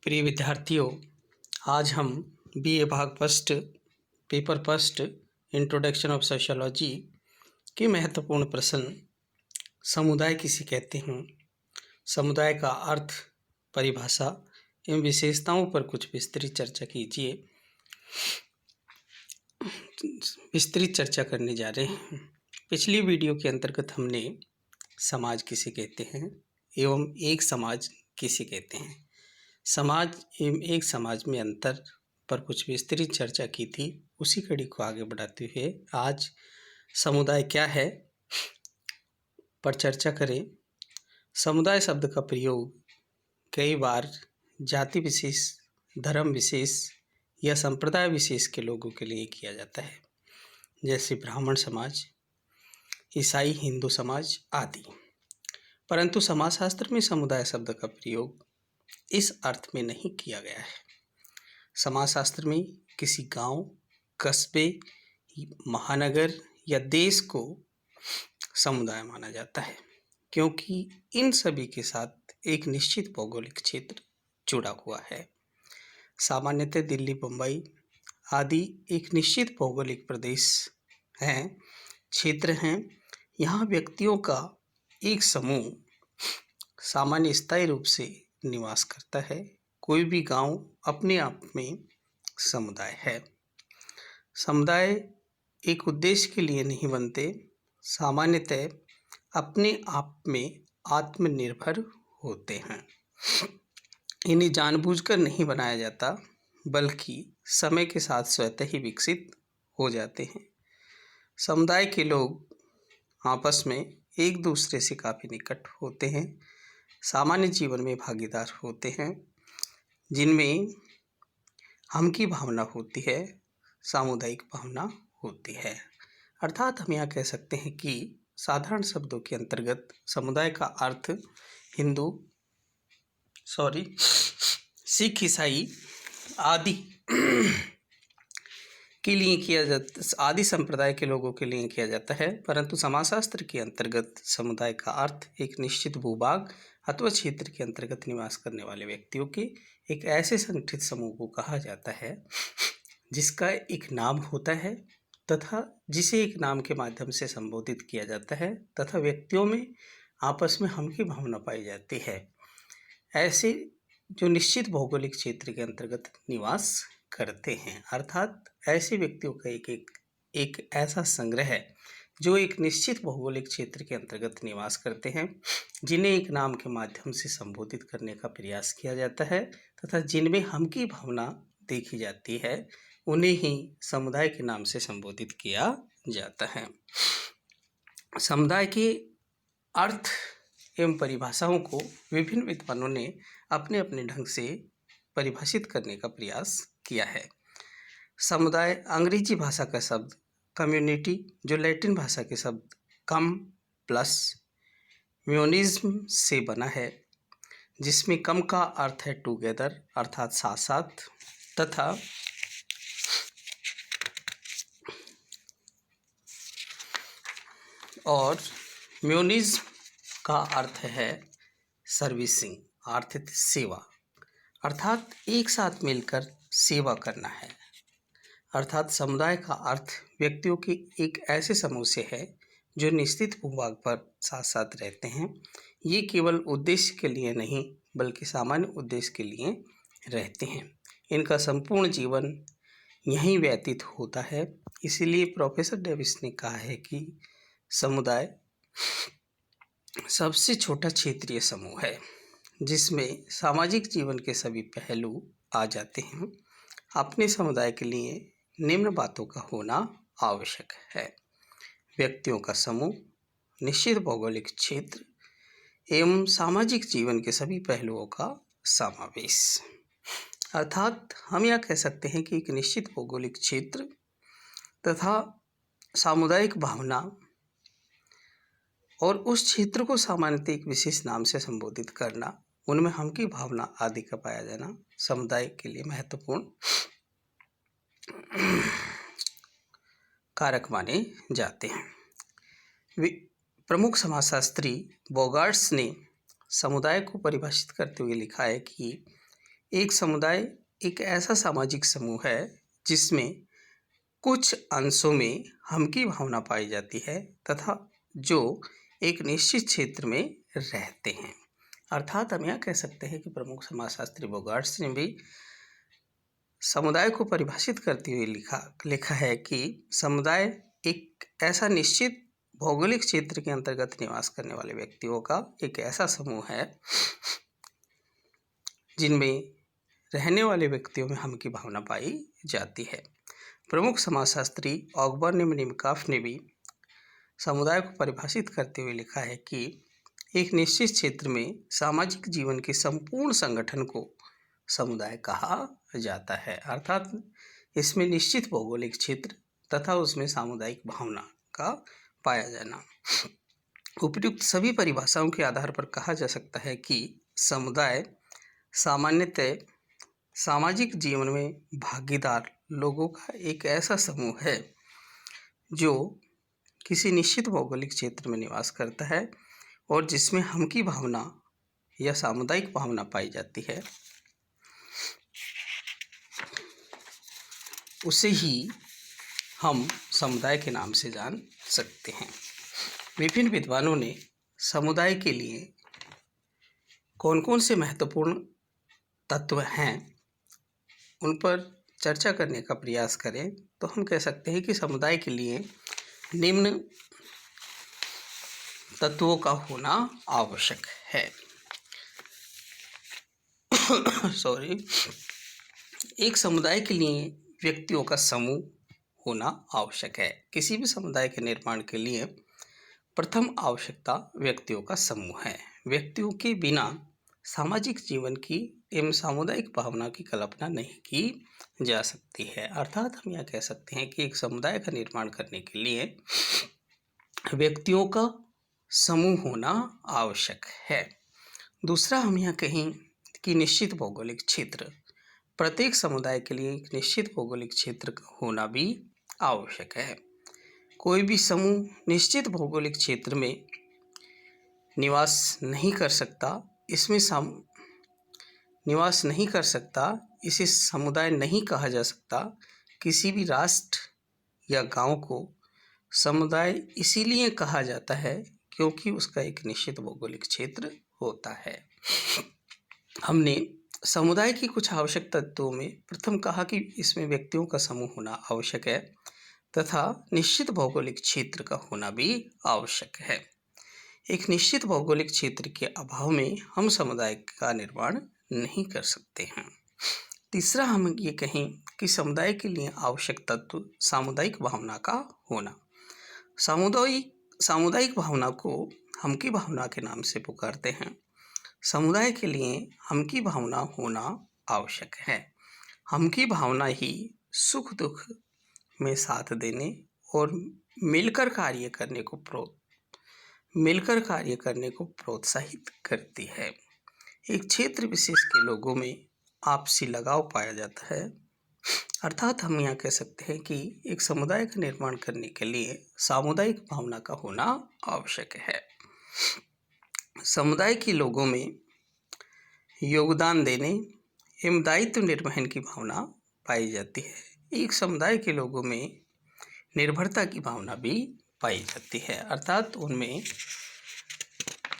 प्रिय विद्यार्थियों, आज हम बीए भाग first paper first introduction of sociology के महत्वपूर्ण प्रश्न समुदाय किसे कहते हैं, समुदाय का अर्थ, परिभाषा एवं विशेषताओं पर कुछ विस्तृत चर्चा करने जा रहे हैं। पिछली वीडियो के अंतर्गत हमने समाज किसे कहते हैं एवं एक समाज किसे कहते हैं, समाज एवं एक समाज में अंतर पर कुछ विस्तृत चर्चा की थी। उसी कड़ी को आगे बढ़ाते हुए आज समुदाय क्या है पर चर्चा करें। समुदाय शब्द का प्रयोग कई बार जाति विशेष, धर्म विशेष या संप्रदाय विशेष के लोगों के लिए किया जाता है, जैसे ब्राह्मण समाज, ईसाई हिंदू समाज आदि। परंतु समाजशास्त्र में समुदाय शब्द का प्रयोग इस अर्थ में नहीं किया गया है। समाजशास्त्र में किसी गांव, कस्बे, महानगर या देश को समुदाय माना जाता है, क्योंकि इन सभी के साथ एक निश्चित भौगोलिक क्षेत्र जुड़ा हुआ है। सामान्यतः दिल्ली, मुंबई आदि एक निश्चित भौगोलिक प्रदेश हैं, क्षेत्र हैं। यहाँ व्यक्तियों का एक समूह सामान्य स्थायी रूप से निवास करता है। कोई भी गांव अपने आप में समुदाय है। समुदाय एक उद्देश्य के लिए नहीं बनते, सामान्यतः अपने आप में आत्मनिर्भर होते हैं। इन्हें जानबूझकर नहीं बनाया जाता, बल्कि समय के साथ स्वतः ही विकसित हो जाते हैं। समुदाय के लोग आपस में एक दूसरे से काफ़ी निकट होते हैं, सामान्य जीवन में भागीदार होते हैं, जिनमें हम की भावना होती है, सामुदायिक भावना होती है। अर्थात हम यहाँ कह सकते हैं कि साधारण शब्दों के अंतर्गत समुदाय का अर्थ सिख, ईसाई आदि के लिए किया जाता, आदि संप्रदाय के लोगों के लिए किया जाता है। परंतु समाजशास्त्र के अंतर्गत समुदाय का अर्थ एक निश्चित भूभाग अथवा क्षेत्र के अंतर्गत निवास करने वाले व्यक्तियों के एक ऐसे संगठित समूह को कहा जाता है जिसका एक नाम होता है तथा जिसे एक नाम के माध्यम से संबोधित किया जाता है तथा व्यक्तियों में आपस में हम की भावना पाई जाती है। ऐसे जो निश्चित भौगोलिक क्षेत्र के अंतर्गत निवास करते हैं, अर्थात ऐसे व्यक्तियों का एक ऐसा संग्रह है जो एक निश्चित भौगोलिक क्षेत्र के अंतर्गत निवास करते हैं, जिन्हें एक नाम के माध्यम से संबोधित करने का प्रयास किया जाता है तथा जिनमें हम की भावना देखी जाती है, उन्हें ही समुदाय के नाम से संबोधित किया जाता है। समुदाय के अर्थ एवं परिभाषाओं को विभिन्न विद्वानों ने अपने अपने ढंग से परिभाषित करने का प्रयास किया है। समुदाय अंग्रेजी भाषा का शब्द कम्युनिटी, जो लैटिन भाषा के शब्द कम प्लस म्यूनिज्म से बना है, जिसमें कम का अर्थ है टुगेदर अर्थात साथ साथ, तथा और म्यूनिज्म का अर्थ है सर्विसिंग अर्थात सेवा, अर्थात एक साथ मिलकर सेवा करना है। अर्थात समुदाय का अर्थ व्यक्तियों के एक ऐसे समूह से है जो निश्चित भूभाग पर साथ साथ रहते हैं। ये केवल उद्देश्य के लिए नहीं बल्कि सामान्य उद्देश्य के लिए रहते हैं। इनका संपूर्ण जीवन यहीं व्यतीत होता है। इसीलिए प्रोफेसर डेविस ने कहा है कि समुदाय सबसे छोटा क्षेत्रीय समूह है जिसमें सामाजिक जीवन के सभी पहलू आ जाते हैं। अपने समुदाय के लिए निम्न बातों का होना आवश्यक है: व्यक्तियों का समूह, निश्चित भौगोलिक क्षेत्र एवं सामाजिक जीवन के सभी पहलुओं का समावेश। अर्थात हम यह कह सकते हैं कि एक निश्चित भौगोलिक क्षेत्र तथा सामुदायिक भावना और उस क्षेत्र को सामान्यतः एक विशेष नाम से संबोधित करना, उनमें हम की भावना आदि का पाया जाना समुदाय के लिए महत्वपूर्ण कारक माने जाते हैं। प्रमुख समाजशास्त्री बोगार्ट्स ने समुदाय को परिभाषित करते हुए लिखा है कि एक समुदाय एक ऐसा सामाजिक समूह है जिसमें कुछ अंशों में हम की भावना पाई जाती है तथा जो एक निश्चित क्षेत्र में रहते हैं। अर्थात हम यह कह सकते हैं कि प्रमुख समाजशास्त्री बोगार्ट्स ने भी समुदाय को परिभाषित करते हुए लिखा है कि समुदाय एक ऐसा निश्चित भौगोलिक क्षेत्र के अंतर्गत निवास करने वाले व्यक्तियों का एक ऐसा समूह है जिनमें रहने वाले व्यक्तियों में हम की भावना पाई जाती है। प्रमुख समाजशास्त्री ऑगबर्न निमकाफ ने भी समुदाय को परिभाषित करते हुए लिखा है कि एक निश्चित क्षेत्र में सामाजिक जीवन के संपूर्ण संगठन को समुदाय कहा जाता है। अर्थात इसमें निश्चित भौगोलिक क्षेत्र तथा उसमें सामुदायिक भावना का पाया जाना। उपयुक्त सभी परिभाषाओं के आधार पर कहा जा सकता है कि समुदाय सामान्यतः सामाजिक जीवन में भागीदार लोगों का एक ऐसा समूह है जो किसी निश्चित भौगोलिक क्षेत्र में निवास करता है और जिसमें हम की भावना या सामुदायिक भावना पाई जाती है, उसे ही हम समुदाय के नाम से जान सकते हैं। विभिन्न विद्वानों ने समुदाय के लिए कौन कौन से महत्वपूर्ण तत्व हैं उन पर चर्चा करने का प्रयास करें तो हम कह सकते हैं कि समुदाय के लिए निम्न तत्वों का होना आवश्यक है। एक समुदाय के लिए व्यक्तियों का समूह होना आवश्यक है। किसी भी समुदाय के निर्माण के लिए प्रथम आवश्यकता व्यक्तियों का समूह है। व्यक्तियों के बिना सामाजिक जीवन की एवं सामुदायिक भावना की कल्पना नहीं की जा सकती है। अर्थात हम यह कह सकते हैं कि एक समुदाय का निर्माण करने के लिए व्यक्तियों का समूह होना आवश्यक है। दूसरा हम यह कहें कि निश्चित भौगोलिक क्षेत्र, प्रत्येक समुदाय के लिए एक निश्चित भौगोलिक क्षेत्र का होना भी आवश्यक है। कोई भी समूह निश्चित भौगोलिक क्षेत्र में निवास नहीं कर सकता, निवास नहीं कर सकता, इसे समुदाय नहीं कहा जा सकता। किसी भी राष्ट्र या गांव को समुदाय इसीलिए कहा जाता है क्योंकि उसका एक निश्चित भौगोलिक क्षेत्र होता है। हमने समुदाय की कुछ आवश्यक तत्वों में प्रथम कहा कि इसमें व्यक्तियों का समूह होना आवश्यक है तथा निश्चित भौगोलिक क्षेत्र का होना भी आवश्यक है। एक निश्चित भौगोलिक क्षेत्र के अभाव में हम समुदाय का निर्माण नहीं कर सकते हैं। तीसरा हम ये कहें कि समुदाय के लिए आवश्यक तत्व सामुदायिक भावना का होना। सामुदायिक भावना को हम की भावना के नाम से पुकारते हैं। समुदाय के लिए हम की भावना होना आवश्यक है। हम की भावना ही सुख दुख में साथ देने और मिलकर कार्य करने को प्रोत्साहित करती है। एक क्षेत्र विशेष के लोगों में आपसी लगाव पाया जाता है। अर्थात हम यहाँ कह सकते हैं कि एक समुदाय का निर्माण करने के लिए सामुदायिक भावना का होना आवश्यक है। समुदाय के लोगों में योगदान देने एवं दायित्व निर्वहन की भावना पाई जाती है। एक समुदाय के लोगों में निर्भरता की भावना भी पाई जाती है। अर्थात उनमें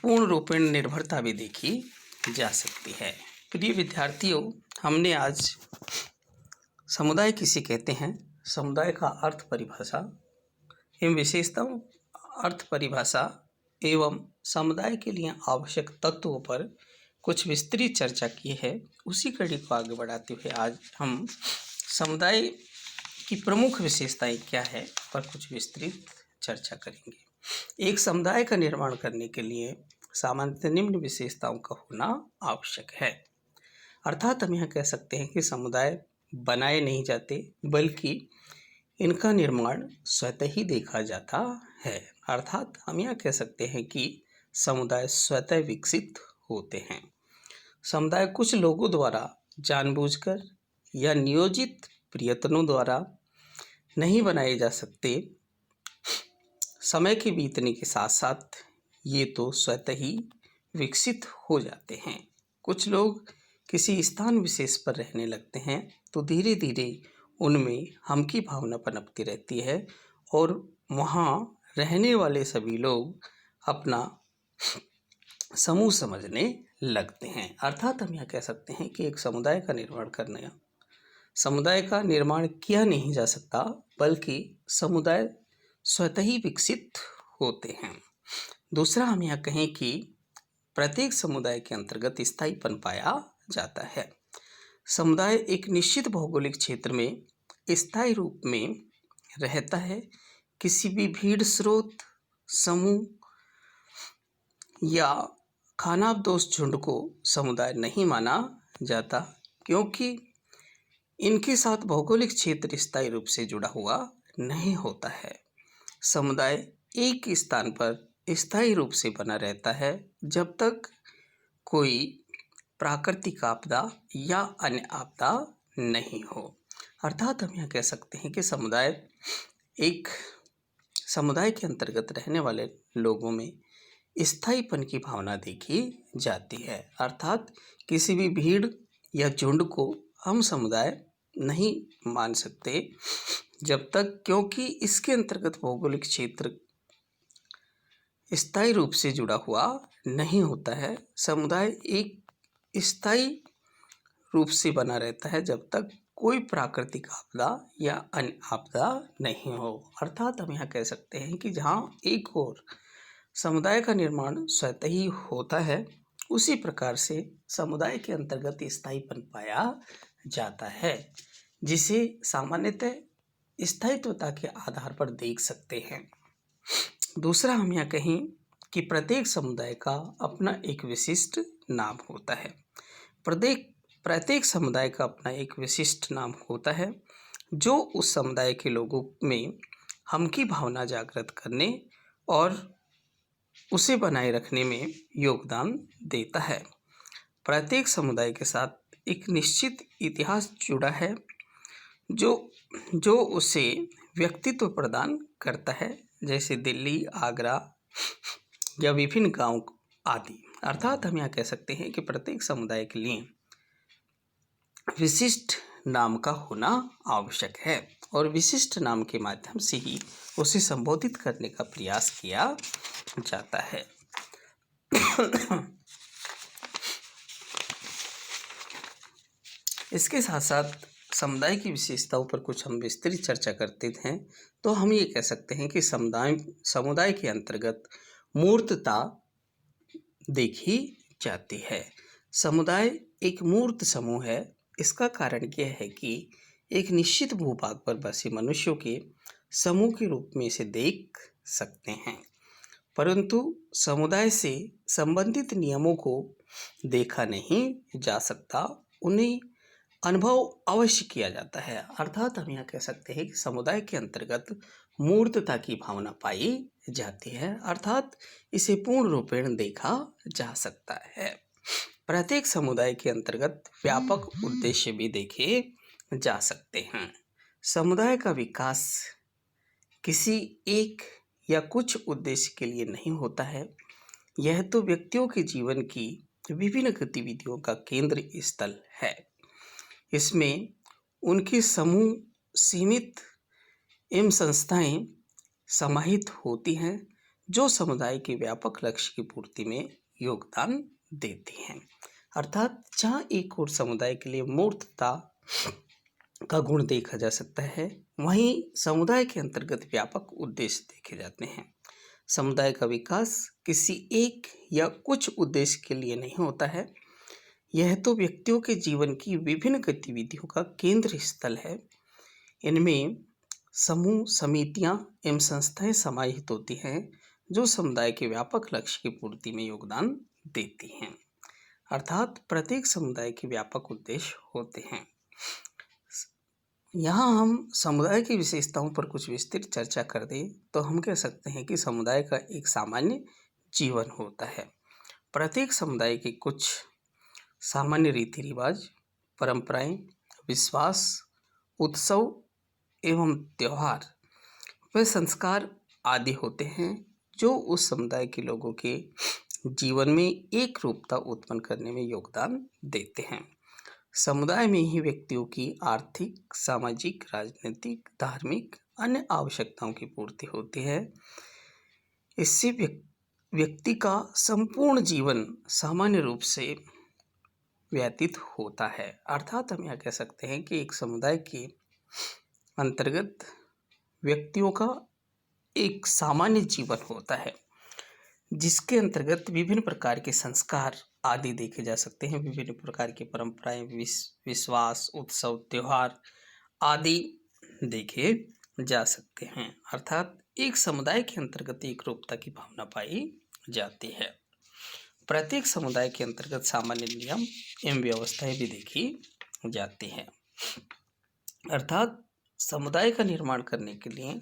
पूर्ण रूपेण निर्भरता भी देखी जा सकती है। प्रिय विद्यार्थियों, हमने आज समुदाय किसे कहते हैं, समुदाय का अर्थ परिभाषा एवं विशेषताओं, अर्थ परिभाषा एवं समुदाय के लिए आवश्यक तत्वों पर कुछ विस्तृत चर्चा की है। उसी कड़ी को आगे बढ़ाते हुए आज हम समुदाय की प्रमुख विशेषताएं क्या है पर कुछ विस्तृत चर्चा करेंगे। एक समुदाय का निर्माण करने के लिए सामान्यतः निम्न विशेषताओं का होना आवश्यक है। अर्थात हम यह कह सकते हैं कि समुदाय बनाए नहीं जाते बल्कि इनका निर्माण स्वतः ही देखा जाता है। अर्थात हम यह कह सकते हैं कि समुदाय स्वतः विकसित होते हैं। समुदाय कुछ लोगों द्वारा जानबूझकर या नियोजित प्रयत्नों द्वारा नहीं बनाए जा सकते। समय के बीतने के साथ साथ ये तो स्वतः ही विकसित हो जाते हैं। कुछ लोग किसी स्थान विशेष पर रहने लगते हैं तो धीरे धीरे उनमें हम की भावना पनपती रहती है और वहाँ रहने वाले सभी लोग अपना समूह समझने लगते हैं। अर्थात हम यह कह सकते हैं कि एक समुदाय का निर्माण करना, समुदाय का निर्माण किया नहीं जा सकता, बल्कि समुदाय स्वतः ही विकसित होते हैं। दूसरा हम यह कहें कि प्रत्येक समुदाय के अंतर्गत स्थायीपन पाया जाता है। समुदाय एक निश्चित भौगोलिक क्षेत्र में स्थायी रूप में रहता है। किसी भी भीड़, स्रोत, समूह या खानाबदोश झुंड को समुदाय नहीं माना जाता, क्योंकि इनके साथ भौगोलिक क्षेत्र स्थायी रूप से जुड़ा हुआ नहीं होता है। समुदाय एक स्थान पर स्थायी रूप से बना रहता है जब तक कोई प्राकृतिक आपदा या अन्य आपदा नहीं हो। अर्थात हम यह कह सकते हैं कि समुदाय के अंतर्गत रहने वाले लोगों में स्थायीपन की भावना देखी जाती है। अर्थात किसी भी भीड़ या झुंड को हम समुदाय नहीं मान सकते जब तक, क्योंकि इसके अंतर्गत भौगोलिक क्षेत्र स्थायी रूप से जुड़ा हुआ नहीं होता है। समुदाय एक स्थायी रूप से बना रहता है जब तक कोई प्राकृतिक आपदा या अन्य आपदा नहीं हो। अर्थात हम यह कह सकते हैं कि जहाँ एक और समुदाय का निर्माण स्वतः ही होता है, उसी प्रकार से समुदाय के अंतर्गत स्थायीपन पाया जाता है, जिसे सामान्यतः स्थायित्वता के आधार पर देख सकते हैं। दूसरा हम यह कहें कि प्रत्येक समुदाय का अपना एक विशिष्ट नाम होता है। प्रत्येक समुदाय का अपना एक विशिष्ट नाम होता है जो उस समुदाय के लोगों में हम की भावना जागृत करने और उसे बनाए रखने में योगदान देता है। प्रत्येक समुदाय के साथ एक निश्चित इतिहास जुड़ा है जो उसे व्यक्तित्व प्रदान करता है, जैसे दिल्ली, आगरा या विभिन्न गांव आदि। अर्थात हम यह कह सकते हैं कि प्रत्येक समुदाय के लिए विशिष्ट नाम का होना आवश्यक है और विशिष्ट नाम के माध्यम से ही उसे संबोधित करने का प्रयास किया जाता है। इसके साथ साथ समुदाय की विशेषताओं पर कुछ हम विस्तृत चर्चा करते हैं तो हम ये कह सकते हैं कि समुदाय के अंतर्गत मूर्तता देखी जाती है। समुदाय एक मूर्त समूह है। इसका कारण यह है कि एक निश्चित भूभाग पर बसे मनुष्यों के समूह के रूप में इसे देख सकते हैं, परंतु समुदाय से संबंधित नियमों को देखा नहीं जा सकता, उन्हें अनुभव अवश्य किया जाता है। अर्थात हम यह कह सकते हैं कि समुदाय के अंतर्गत मूर्तता की भावना पाई जाती है, अर्थात इसे पूर्ण रूपेण देखा जा सकता है। प्रत्येक समुदाय के अंतर्गत व्यापक उद्देश्य भी देखे जा सकते हैं। समुदाय का विकास किसी एक या कुछ उद्देश्य के लिए नहीं होता है, यह तो व्यक्तियों के जीवन की विभिन्न गतिविधियों का केंद्र स्थल है। इसमें उनके समूह सीमित एवं संस्थाएं समाहित होती हैं जो समुदाय के व्यापक लक्ष्य की पूर्ति में योगदान देती हैं। अर्थात जहाँ एक और समुदाय के लिए मूर्तता का गुण देखा जा सकता है, वहीं समुदाय के अंतर्गत व्यापक उद्देश्य देखे जाते हैं। समुदाय का विकास किसी एक या कुछ उद्देश्य के लिए नहीं होता है, यह तो व्यक्तियों के जीवन की विभिन्न गतिविधियों का केंद्र स्थल है। इनमें समूह, समितियां एवं संस्थाएं समाहित होती हैं जो समुदाय के व्यापक लक्ष्य की पूर्ति में योगदान देती हैं। अर्थात प्रत्येक समुदाय के व्यापक उद्देश्य होते हैं। यहाँ हम समुदाय की विशेषताओं पर कुछ विस्तृत चर्चा कर दें तो हम कह सकते हैं कि समुदाय का एक सामान्य जीवन होता है। प्रत्येक समुदाय के कुछ सामान्य रीति रिवाज, परंपराएं, विश्वास, उत्सव एवं त्यौहार व संस्कार आदि होते हैं जो उस समुदाय के लोगों के जीवन में एक रूपता उत्पन्न करने में योगदान देते हैं। समुदाय में ही व्यक्तियों की आर्थिक, सामाजिक, राजनीतिक, धार्मिक, अन्य आवश्यकताओं की पूर्ति होती है। इससे व्यक्ति का संपूर्ण जीवन सामान्य रूप से व्यतीत होता है। अर्थात हम यह कह सकते हैं कि एक समुदाय के अंतर्गत व्यक्तियों का एक सामान्य जीवन होता है, जिसके अंतर्गत विभिन्न प्रकार के संस्कार आदि देखे जा सकते हैं। विभिन्न प्रकार की परंपराएं, विश्वास, उत्सव, त्योहार आदि देखे जा सकते हैं। अर्थात एक समुदाय के अंतर्गत एक रूपता की भावना पाई जाती है। प्रत्येक समुदाय के अंतर्गत सामान्य नियम एवं व्यवस्थाएं भी देखी जाती हैं। अर्थात समुदाय का निर्माण करने के लिए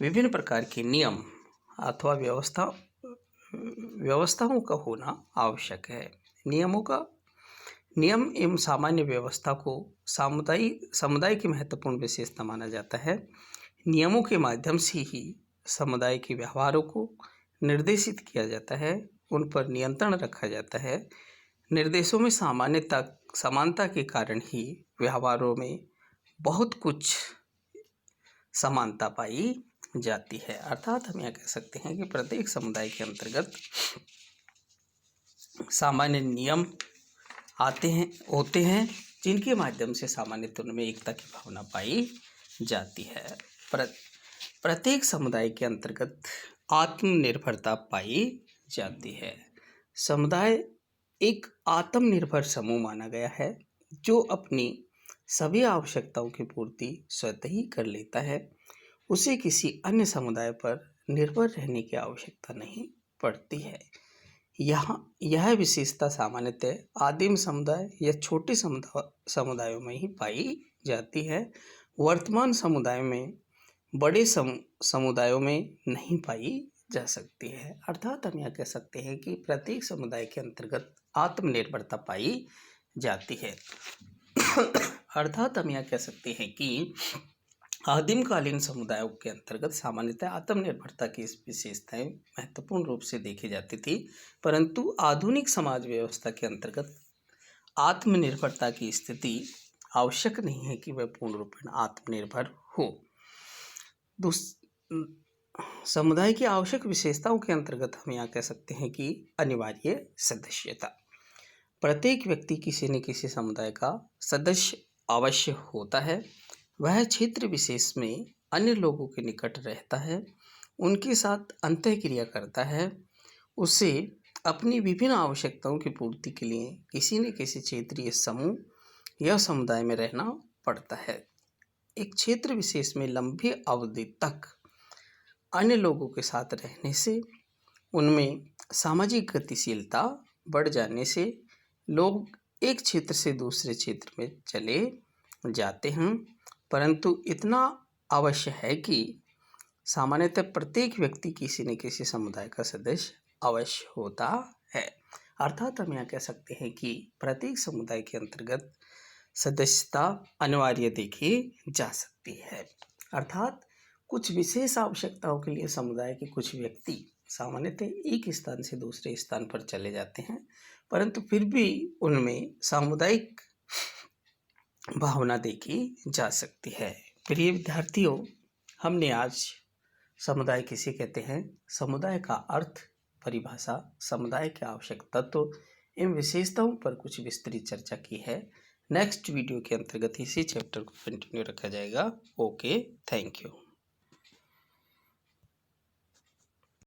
विभिन्न प्रकार के नियम अथवा व्यवस्थाओं का होना आवश्यक है। नियम एवं सामान्य व्यवस्था को समुदाय की महत्वपूर्ण विशेषता माना जाता है। नियमों के माध्यम से ही समुदाय के व्यवहारों को निर्देशित किया जाता है, उन पर नियंत्रण रखा जाता है। निर्देशों में समानता के कारण ही व्यवहारों में बहुत कुछ समानता पाई जाती है। अर्थात हम यह कह सकते हैं कि प्रत्येक समुदाय के अंतर्गत सामान्य नियम होते हैं, जिनके माध्यम से सामान्यतः में एकता की भावना पाई जाती है। प्रत्येक समुदाय के अंतर्गत आत्मनिर्भरता पाई जाती है। समुदाय एक आत्मनिर्भर समूह माना गया है, जो अपनी सभी आवश्यकताओं की पूर्ति स्वतः ही कर लेता है। उसे किसी अन्य समुदाय पर निर्भर रहने की आवश्यकता नहीं पड़ती है। यह विशेषता सामान्यतः आदिम समुदाय या छोटे समुदायों में ही पाई जाती है। वर्तमान समुदाय में बड़े समुदायों में नहीं पाई जा सकती है। अर्थात हम यह कह सकते हैं कि प्रत्येक समुदाय के अंतर्गत आत्मनिर्भरता पाई जाती है। अर्थात हम यह कह सकते हैं कि आदिमकालीन समुदायों के अंतर्गत सामान्यतः आत्मनिर्भरता की विशेषताएं महत्वपूर्ण रूप से देखी जाती थी, परंतु आधुनिक समाज व्यवस्था के अंतर्गत आत्मनिर्भरता की स्थिति आवश्यक नहीं है कि वह पूर्ण रूप में आत्मनिर्भर हो। समुदाय की आवश्यक विशेषताओं के अंतर्गत हम यहाँ कह सकते हैं कि अनिवार्य सदस्यता। प्रत्येक व्यक्ति किसी न किसी समुदाय का सदस्य अवश्य होता है। वह क्षेत्र विशेष में अन्य लोगों के निकट रहता है, उनके साथ अंतःक्रिया करता है। उसे अपनी विभिन्न आवश्यकताओं की पूर्ति के लिए किसी न किसी क्षेत्रीय समूह या समुदाय में रहना पड़ता है। एक क्षेत्र विशेष में लंबी अवधि तक अन्य लोगों के साथ रहने से उनमें सामाजिक गतिशीलता बढ़ जाने से लोग एक क्षेत्र से दूसरे क्षेत्र में चले जाते हैं, परंतु इतना अवश्य है कि सामान्यतः प्रत्येक व्यक्ति किसी न किसी समुदाय का सदस्य अवश्य होता है। अर्थात हम यह कह सकते हैं कि प्रत्येक समुदाय के अंतर्गत सदस्यता अनिवार्य देखी जा सकती है। अर्थात कुछ विशेष आवश्यकताओं के लिए समुदाय के कुछ व्यक्ति सामान्यतः एक स्थान से दूसरे स्थान पर चले जाते हैं, परंतु फिर भी उनमें सामुदायिक भावना देखी जा सकती है। प्रिय विद्यार्थियों, हमने आज समुदाय किसे कहते हैं, समुदाय का अर्थ, परिभाषा, समुदाय के आवश्यक तत्व इन विशेषताओं पर कुछ विस्तृत चर्चा की है। नेक्स्ट वीडियो के अंतर्गत इसी चैप्टर को कंटिन्यू रखा जाएगा। Okay, thank you.